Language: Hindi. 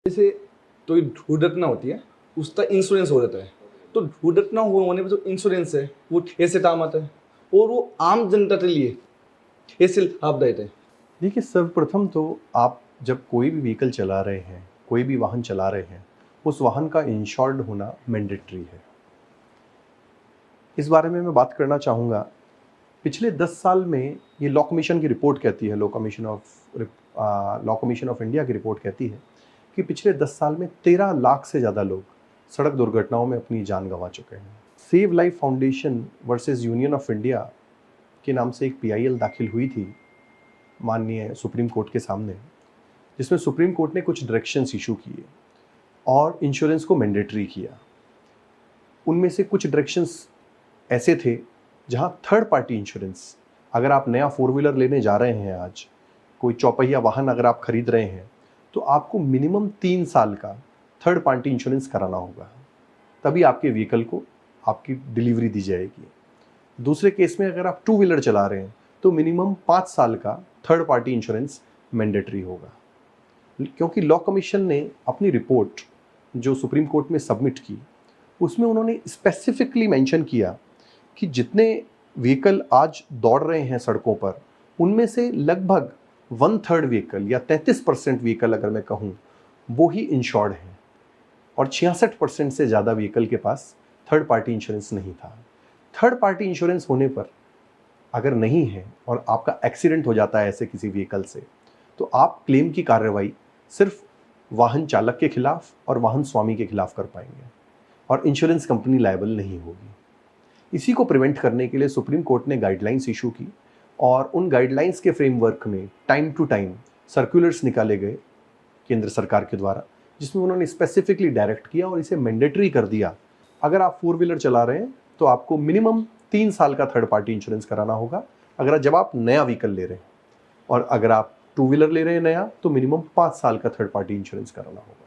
जैसे तो दुर्घटना होती है, उसका इंश्योरेंस हो जाता है। तो दुर्घटना होने पर जो इंश्योरेंस है वो कैसे काम आता है और वो आम जनता के लिए कैसे लाभदायक है? देखिए, सर्वप्रथम तो आप जब कोई भी व्हीकल चला रहे हैं, कोई भी वाहन चला रहे हैं, उस वाहन का इंश्योर्ड होना मैंडेटरी है। इस बारे में मैं बात करना चाहूँगा। पिछले 10 साल में ये लॉ कमीशन की रिपोर्ट कहती है, लॉ कमीशन ऑफ इंडिया की रिपोर्ट कहती है कि पिछले 10 साल में 13 लाख से ज़्यादा लोग सड़क दुर्घटनाओं में अपनी जान गंवा चुके हैं। Save life foundation versus union of India के नाम से एक पीआईएल दाखिल हुई थी माननीय सुप्रीम कोर्ट के सामने, जिसमें सुप्रीम कोर्ट ने कुछ डायरेक्शंस इशू किए और इंश्योरेंस को मैंडेटरी किया। उनमें से कुछ डायरेक्शंस ऐसे थे जहां थर्ड पार्टी इंश्योरेंस, अगर आप नया 4 व्हीलर लेने जा रहे हैं, आज कोई चौपहिया वाहन अगर आप खरीद रहे हैं, तो आपको मिनिमम 3 साल का थर्ड पार्टी इंश्योरेंस कराना होगा, तभी आपके व्हीकल को आपकी डिलीवरी दी जाएगी। दूसरे केस में अगर आप 2 व्हीलर चला रहे हैं तो मिनिमम 5 साल का थर्ड पार्टी इंश्योरेंस मैंडेटरी होगा। क्योंकि लॉ कमीशन ने अपनी रिपोर्ट जो सुप्रीम कोर्ट में सबमिट की, उसमें उन्होंने स्पेसिफिकली मेंशन किया कि जितने व्हीकल आज दौड़ रहे हैं सड़कों पर, उनमें से लगभग 1/3 व्हीकल या 33% व्हीकल अगर मैं कहूँ, वो ही इंश्योर्ड हैं और 66% से ज़्यादा व्हीकल के पास थर्ड पार्टी इंश्योरेंस नहीं था। थर्ड पार्टी इंश्योरेंस होने पर अगर नहीं है और आपका एक्सीडेंट हो जाता है ऐसे किसी व्हीकल से, तो आप क्लेम की कार्रवाई सिर्फ वाहन चालक के खिलाफ और वाहन स्वामी के खिलाफ कर पाएंगे और इंश्योरेंस कंपनी लायबल नहीं होगी। इसी को प्रिवेंट करने के लिए सुप्रीम कोर्ट ने गाइडलाइंस इशू की और उन गाइडलाइंस के फ्रेमवर्क में टाइम टू टाइम सर्कुलर्स निकाले गए केंद्र सरकार के द्वारा, जिसमें उन्होंने स्पेसिफिकली डायरेक्ट किया और इसे मैंडेटरी कर दिया। अगर आप 4 व्हीलर चला रहे हैं तो आपको मिनिमम 3 साल का थर्ड पार्टी इंश्योरेंस कराना होगा जब आप नया व्हीकल ले रहे हैं, और अगर आप 2 व्हीलर ले रहे हैं नया, तो मिनिमम 5 साल का थर्ड पार्टी इंश्योरेंस कराना होगा।